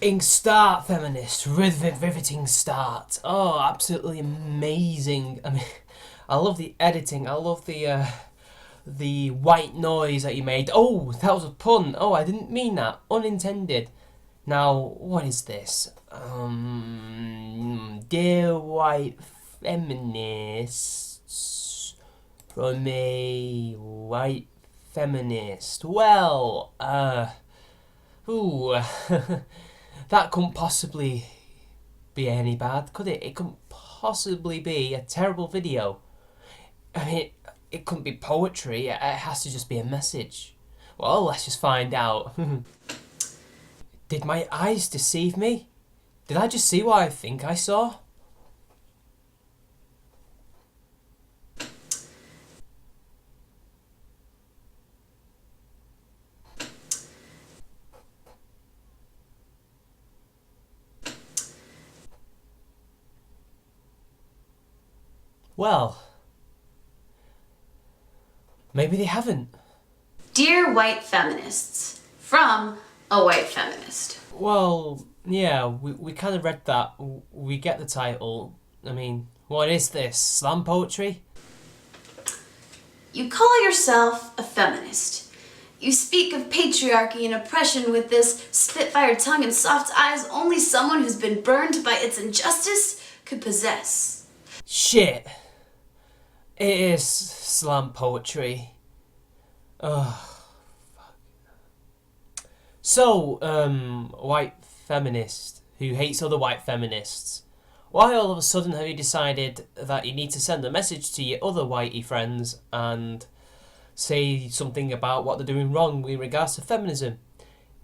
riveting start, Feminist. Riveting start. Oh, absolutely amazing. I mean, I love the editing. I love the white noise that you made. Oh, that was a pun. Oh, I didn't mean that. Unintended. Now, what is this? Dear white feminists, from a white feminist. Well, ooh, that couldn't possibly be any bad, could it? It couldn't possibly be a terrible video. I mean, it couldn't be poetry. It has to just be a message. Well, let's just find out. Did my eyes deceive me? Did I just see what I think I saw? Well, maybe they haven't. Dear white feminists, from a white feminist. Well, yeah, we kind of read that. We get the title. I mean, what is this? Slam poetry? You call yourself a feminist. You speak of patriarchy and oppression with this spitfire tongue and soft eyes only someone who's been burned by its injustice could possess. Shit. It is slam poetry. Oh, fuck. So, white feminist who hates other white feminists, why all of a sudden have you decided that you need to send a message to your other whitey friends and say something about what they're doing wrong in regards to feminism?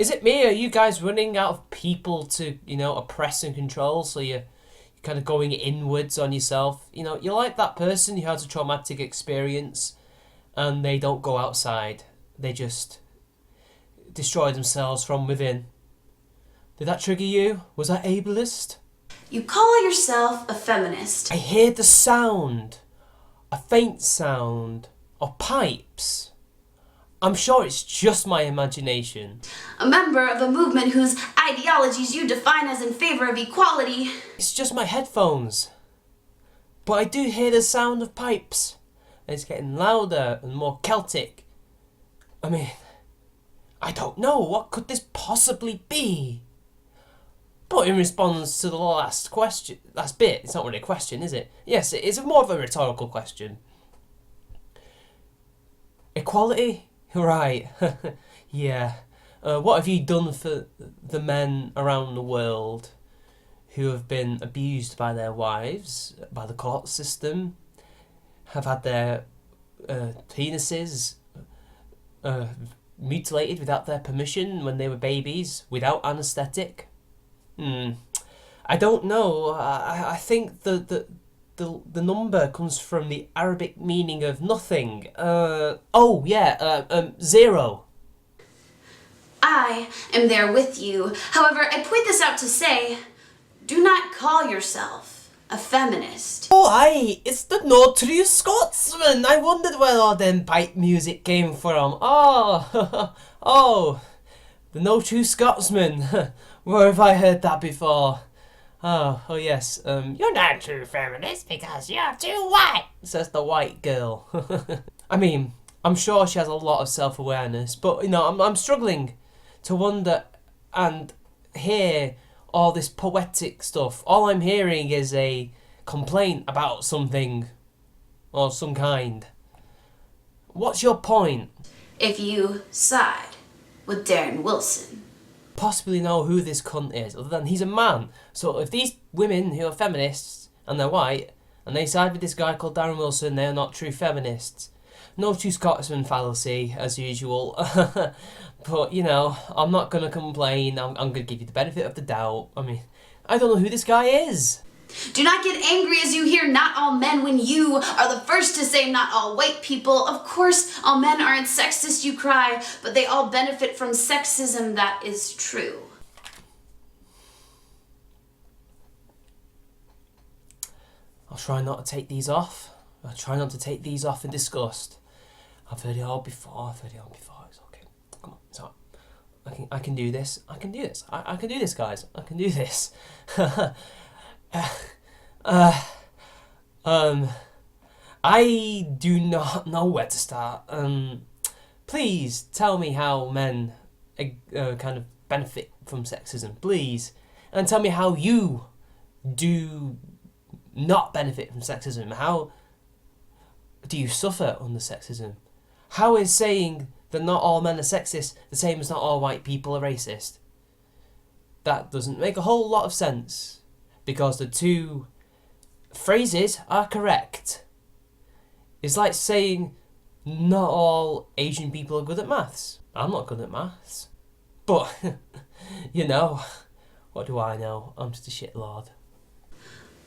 Is it me? Are you guys running out of people to, oppress and control, so you're kind of going inwards on yourself? You're like that person who has a traumatic experience and they don't go outside. They just destroy themselves from within. Did that trigger you? Was that ableist? You call yourself a feminist. I hear the sound, a faint sound, of pipes. I'm sure it's just my imagination. A member of a movement whose ideologies you define as in favor of equality. It's just my headphones. But I do hear the sound of pipes. And it's getting louder and more Celtic. I mean, I don't know. What could this possibly be? But in response to the last bit, it's not really a question, is it? Yes, it is more of a rhetorical question. Equality? Right. Yeah. What have you done for the men around the world who have been abused by their wives, by the court system, have had their penises mutilated without their permission when they were babies, without anaesthetic? I don't know. I think the number comes from the Arabic meaning of nothing. Zero. I am there with you. However, I point this out to say, do not call yourself a feminist. Oh, aye, it's the no true Scotsman. I wondered where all them pipe music came from. Oh, the no true Scotsman. Where have I heard that before? Oh yes. You're not a true feminist because you're too white, says the white girl. I mean, I'm sure she has a lot of self-awareness, but I'm struggling to wonder and hear all this poetic stuff. All I'm hearing is a complaint about something or some kind. What's your point? If you side with Darren Wilson. Possibly know who this cunt is, other than he's a man. So if these women who are feminists and they're white and they side with this guy called Darren Wilson, they're not true feminists. No true Scotsman fallacy, as usual. But, I'm not going to complain. I'm going to give you the benefit of the doubt. I mean, I don't know who this guy is. Do not get angry as you hear not all men when you are the first to say not all white people. Of course, all men aren't sexist, you cry, but they all benefit from sexism. That is true. I'll try not to take these off. I'll try not to take these off in disgust. I've heard it all before. It's okay. Come on, it's all right. I can do this. I can do this. I can do this, guys. I can do this. I do not know where to start. Please tell me how men kind of benefit from sexism, please. And tell me how you do not benefit from sexism. How do you suffer under sexism? How is saying that not all men are sexist the same as not all white people are racist? That doesn't make a whole lot of sense, because the two phrases are correct. It's like saying not all Asian people are good at maths. I'm not good at maths. But, you know, what do I know? I'm just a shitlord.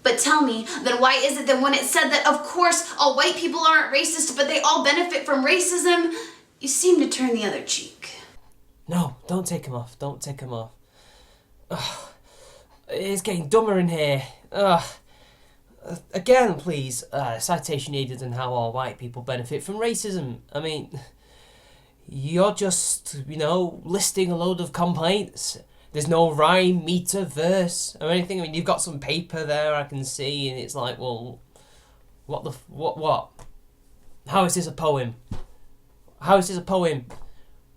But tell me, then why is it that when it said that, of course, all white people aren't racist, but they all benefit from racism, you seem to turn the other cheek? No, don't take him off. Don't take him off. Ugh, it's getting dumber in here. Again, please, citation needed on how all white people benefit from racism. I mean, you're just, listing a load of complaints. There's no rhyme, meter, verse, or anything. I mean, you've got some paper there I can see, and it's like, well, what? How is this a poem? How is this a poem?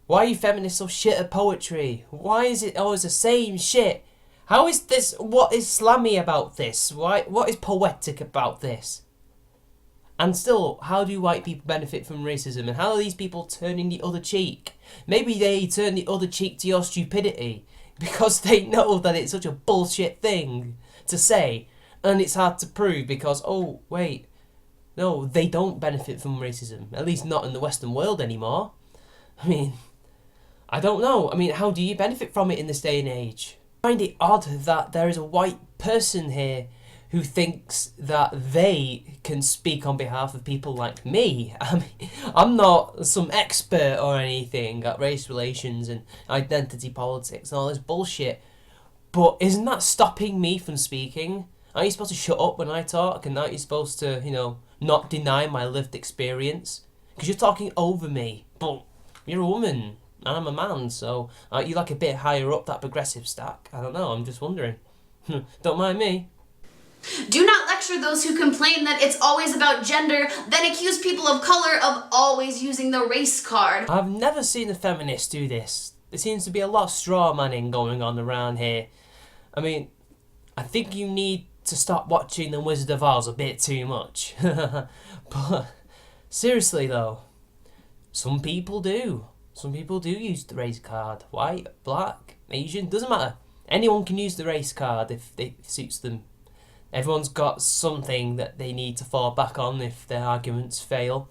Why are you feminists so shit at poetry? Why is it always the same shit? How is this? What is slammy about this? What is poetic about this? And still, how do white people benefit from racism? And how are these people turning the other cheek? Maybe they turn the other cheek to your stupidity, because they know that it's such a bullshit thing to say, and it's hard to prove because, oh, wait, no, they don't benefit from racism, at least not in the Western world anymore. I mean, I don't know. I mean, how do you benefit from it in this day and age? I find it odd that there is a white person here who thinks that they can speak on behalf of people like me. I mean, I'm not some expert or anything at race relations and identity politics and all this bullshit, but isn't that stopping me from speaking? Aren't you supposed to shut up when I talk, and aren't you supposed to, not deny my lived experience? Because you're talking over me, but you're a woman and I'm a man, so aren't you like a bit higher up that progressive stack? I don't know, I'm just wondering. Don't mind me. Do not lecture those who complain that it's always about gender, then accuse people of color of always using the race card. I've never seen a feminist do this. There seems to be a lot of straw manning going on around here. I mean, I think you need to stop watching The Wizard of Oz a bit too much. But seriously though, some people do. Some people do use the race card. White, black, Asian, doesn't matter. Anyone can use the race card if it suits them. Everyone's got something that they need to fall back on if their arguments fail.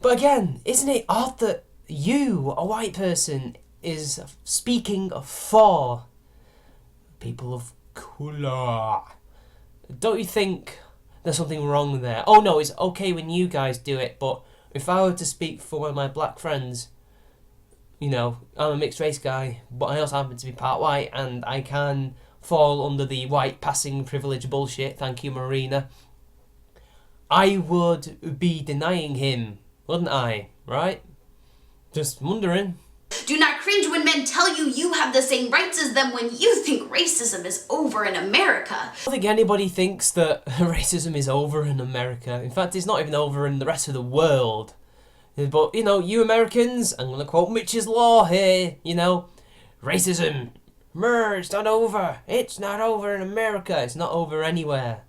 But again, isn't it odd that you, a white person, is speaking for people of colour? Don't you think there's something wrong there? Oh no, it's okay when you guys do it, but if I were to speak for one of my black friends, I'm a mixed race guy, but I also happen to be part white, and I can fall under the white passing privilege bullshit, thank you Marina, I would be denying him, wouldn't I? Right? Just wondering. Do not cringe when men tell you you have the same rights as them when you think racism is over in America. I don't think anybody thinks that racism is over in America. In fact, it's not even over in the rest of the world. But, you Americans, I'm going to quote Mitch's Law here, racism, it's not over. It's not over in America. It's not over anywhere.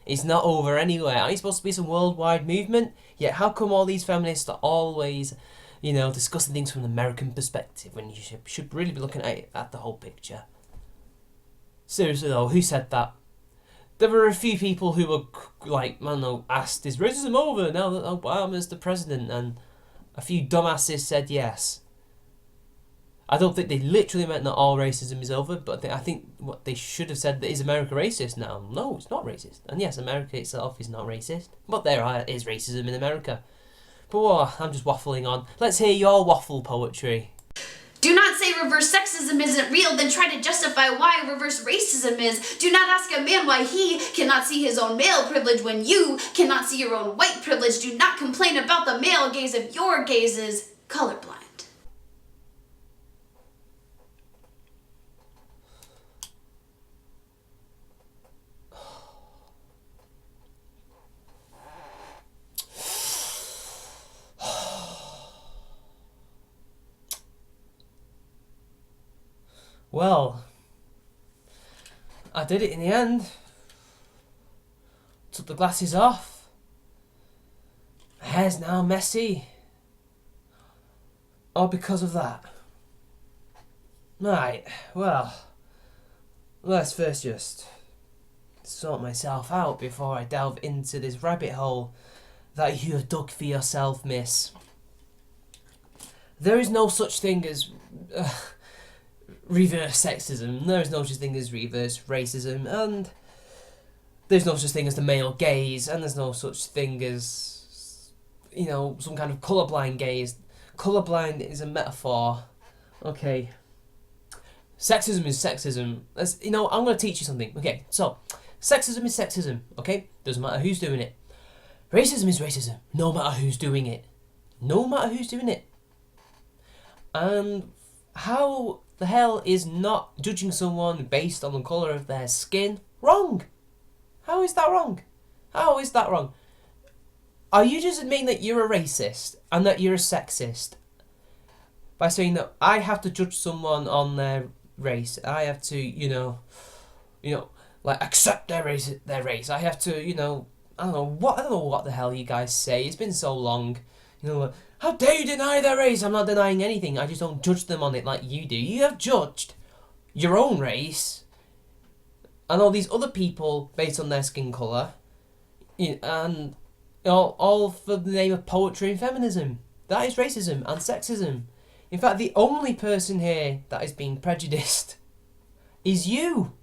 It's not over anywhere. Aren't you supposed to be some worldwide movement? Yet how come all these feminists are always, discussing things from an American perspective when you should really be looking at the whole picture? Seriously though, who said that? There were a few people who were, asked, is racism over now that Obama's the president? And a few dumbasses said yes. I don't think they literally meant that all racism is over, but I think what they should have said, that is America racist now? No, it's not racist. And yes, America itself is not racist, but there is racism in America. But I'm just waffling on. Let's hear your waffle poetry. Do not say reverse sexism isn't real, then try to justify why reverse racism is. Do not ask a man why he cannot see his own male privilege when you cannot see your own white privilege. Do not complain about the male gaze if your gaze is colorblind. Well, I did it in the end. Took the glasses off. My hair's now messy. All because of that. Right, well, let's first just sort myself out before I delve into this rabbit hole that you have dug for yourself, miss. There is no such thing as reverse sexism. There is no such thing as reverse racism, and there's no such thing as the male gaze, and there's no such thing as, you know, some kind of colourblind gaze. Colourblind is a metaphor. Okay. Sexism is sexism. You know, I'm going to teach you something. Okay, so, sexism is sexism, okay? Doesn't matter who's doing it. Racism is racism, no matter who's doing it. No matter who's doing it. And how the hell is not judging someone based on the colour of their skin wrong? How is that wrong? How is that wrong? Are you just admitting that you're a racist and that you're a sexist by saying that I have to judge someone on their race? I have to, you know, like accept their race. I have to, I don't know what the hell you guys say. It's been so long. Like, how dare you deny their race? I'm not denying anything. I just don't judge them on it like you do. You have judged your own race and all these other people based on their skin colour, and all for the name of poetry and feminism. That is racism and sexism. In fact, the only person here that is being prejudiced is you.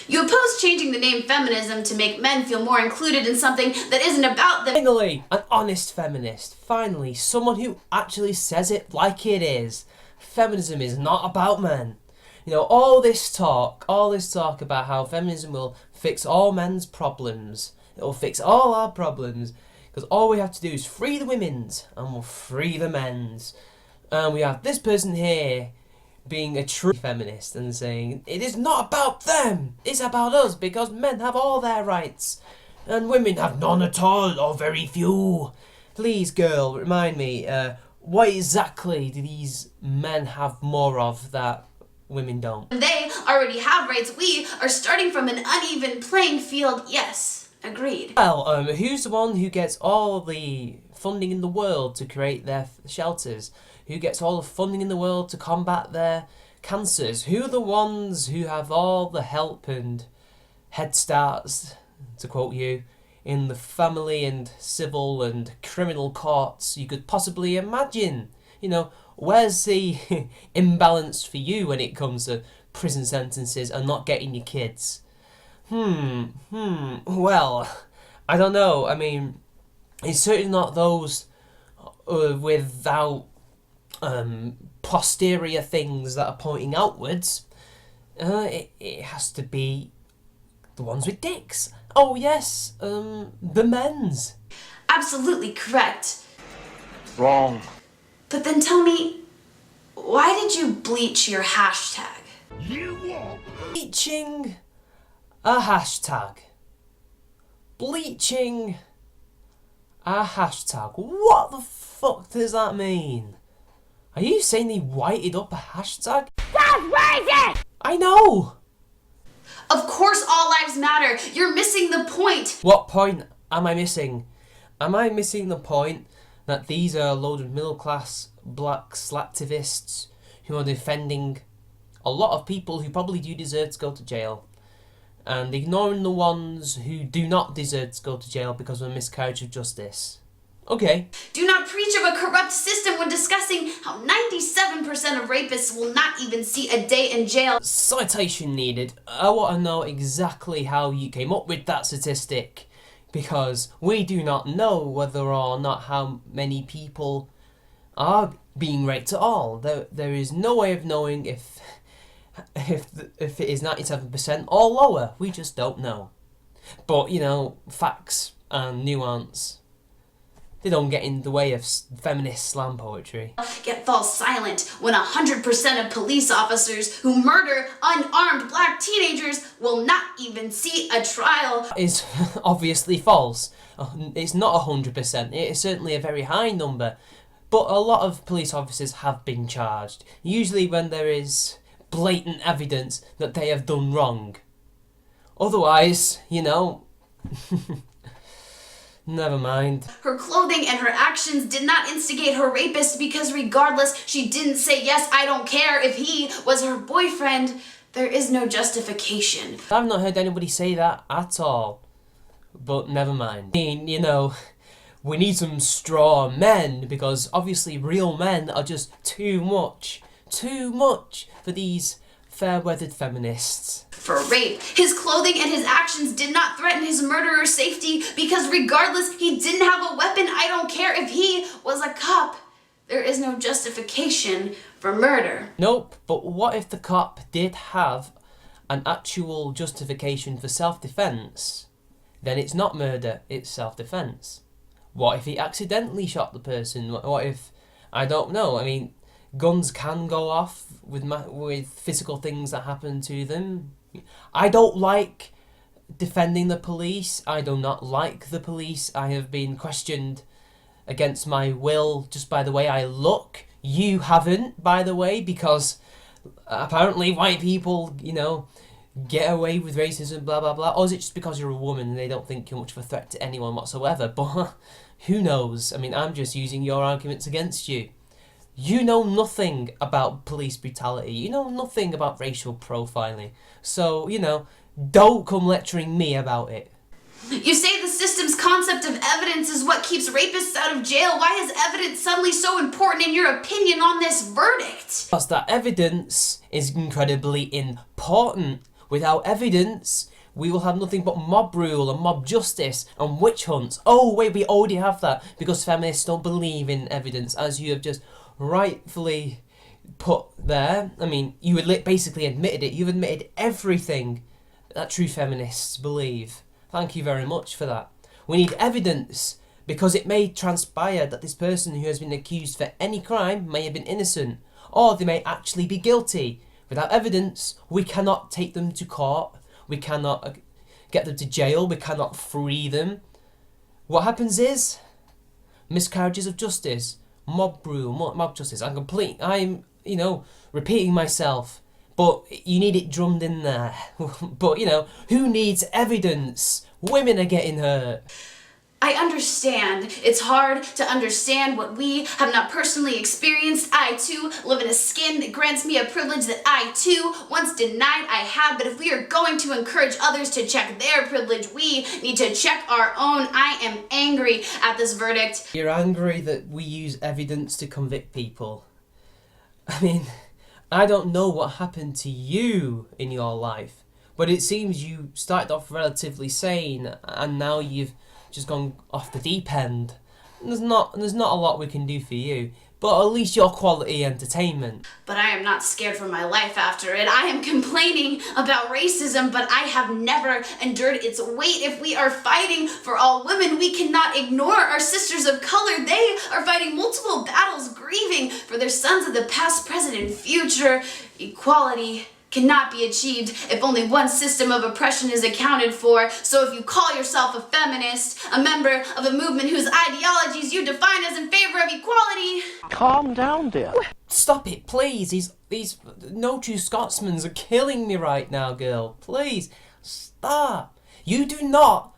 You oppose changing the name feminism to make men feel more included in something that isn't about them. Finally, an honest feminist. Finally, someone who actually says it like it is. Feminism is not about men. All this talk about how feminism will fix all men's problems. It will fix all our problems. Because all we have to do is free the women's and we'll free the men's. And we have this person here being a true feminist and saying, it is not about them, it's about us, because men have all their rights and women have none at all, or very few. Please, girl, remind me, what exactly do these men have more of that women don't? They already have rights. We are starting from an uneven playing field. Yes, agreed. Well, who's the one who gets all the funding in the world to create their shelters? Who gets all the funding in the world to combat their cancers? Who are the ones who have all the help and head starts, to quote you, in the family and civil and criminal courts you could possibly imagine? Where's the imbalance for you when it comes to prison sentences and not getting your kids? Well, I don't know. I mean, it's certainly not those without posterior things that are pointing outwards. It has to be the ones with dicks. Oh yes, the men's. Absolutely correct. Wrong. But then tell me, why did you bleach your hashtag? Bleaching a hashtag. Bleaching a hashtag. What the fuck does that mean? Are you saying they whited up a hashtag? That's racist! I know! Of course all lives matter. You're missing the point. What point am I missing? Am I missing the point that these are a load of middle-class black slacktivists who are defending a lot of people who probably do deserve to go to jail, and ignoring the ones who do not deserve to go to jail because of a miscarriage of justice? Okay. Do not preach of a corrupt system when discussing how 97% of rapists will not even see a day in jail. Citation needed. I want to know exactly how you came up with that statistic, because we do not know whether or not how many people are being raped at all. There is no way of knowing if it is 97% or lower. We just don't know. But, facts and nuance, they don't get in the way of feminist slam poetry. Yet fall silent when 100% of police officers who murder unarmed black teenagers will not even see a trial. Is obviously false. It's not 100%. It is certainly a very high number. But a lot of police officers have been charged. Usually when there is blatant evidence that they have done wrong. Otherwise, you know, never mind. Her clothing and her actions did not instigate her rapist because regardless, she didn't say, yes, I don't care if he was her boyfriend. There is no justification. I've not heard anybody say that at all. But never mind. I mean, you know, we need some straw men because obviously real men are just too much for these fair-weathered feminists. For rape, his clothing and his actions did not threaten his murderer's safety because regardless, he didn't have a weapon. I don't care if he was a cop. There is no justification for murder. Nope, but what if the cop did have an actual justification for self-defense? Then it's not murder, it's self-defense. What if he accidentally shot the person? What if, I don't know, I mean, guns can go off with physical things that happen to them. I don't like defending the police. I do not like the police. I have been questioned against my will just by the way I look. You haven't, by the way, because apparently white people, you know, get away with racism, blah, blah, blah. Or is it just because you're a woman and they don't think you're much of a threat to anyone whatsoever? But who knows? I mean, I'm just using your arguments against you. You know nothing about police brutality. You know nothing about racial profiling. So, you know, don't come lecturing me about it. You say the system's concept of evidence is what keeps rapists out of jail. Why is evidence suddenly so important in your opinion on this verdict? Because that evidence is incredibly important. Without evidence, we will have nothing but mob rule and mob justice and witch hunts. Oh, wait, we already have that because feminists don't believe in evidence, as you have just rightfully put there. I mean, you basically admitted it. You've admitted everything that true feminists believe. Thank you very much for that. We need evidence because it may transpire that this person who has been accused for any crime may have been innocent, or they may actually be guilty. Without evidence, we cannot take them to court. We cannot get them to jail. We cannot free them. What happens is miscarriages of justice, mob rule, mob justice. I'm, you know, repeating myself, but you need it drummed in there. But, you know, who needs evidence? Women are getting hurt. I understand. It's hard to understand what we have not personally experienced. I, too, live in a skin that grants me a privilege that I, too, once denied I had. But if we are going to encourage others to check their privilege, we need to check our own. I am angry at this verdict. You're angry that we use evidence to convict people. I mean, I don't know what happened to you in your life, but it seems you started off relatively sane and now you've just gone off the deep end. There's not a lot we can do for you, but at least you're quality entertainment. But I am not scared for my life after it. I am complaining about racism, but I have never endured its weight. If we are fighting for all women, we cannot ignore our sisters of color. They are fighting multiple battles, grieving for their sons of the past, present, and future. Equality cannot be achieved if only one system of oppression is accounted for. So if you call yourself a feminist, a member of a movement whose ideologies you define as in favor of equality... Calm down, dear. Stop it, please. These no true Scotsmans are killing me right now, girl. Please, stop. You do not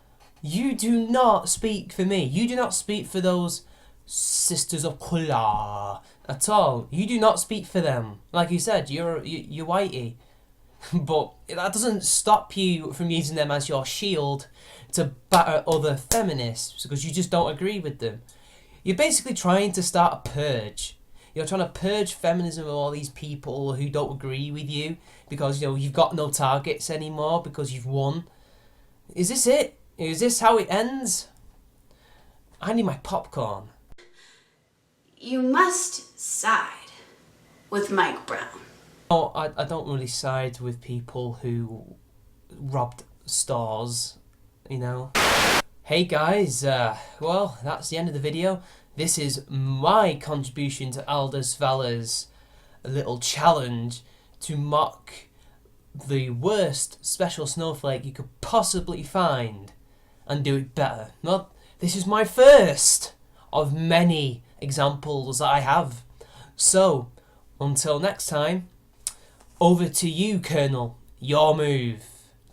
speak for me. You do not speak for those sisters of colour at all. You do not speak for them. Like you said, you're whitey. But that doesn't stop you from using them as your shield to batter other feminists because you just don't agree with them. You're basically trying to start a purge. You're trying to purge feminism of all these people who don't agree with you because, you know, you've got no targets anymore because you've won. Is this it? Is this how it ends? I need my popcorn. You must side with Mike Brown. Oh, I don't really side with people who robbed stores, you know. Hey guys, well, that's the end of the video. This is my contribution to Aldous Vala's little challenge to mock the worst special snowflake you could possibly find and do it better. Well, this is my first of many examples that I have. So, until next time, Over to you, Colonel. Your move.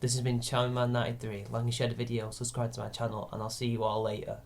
This has been Chowman93. Like and share the video, subscribe to my channel, and I'll see you all later.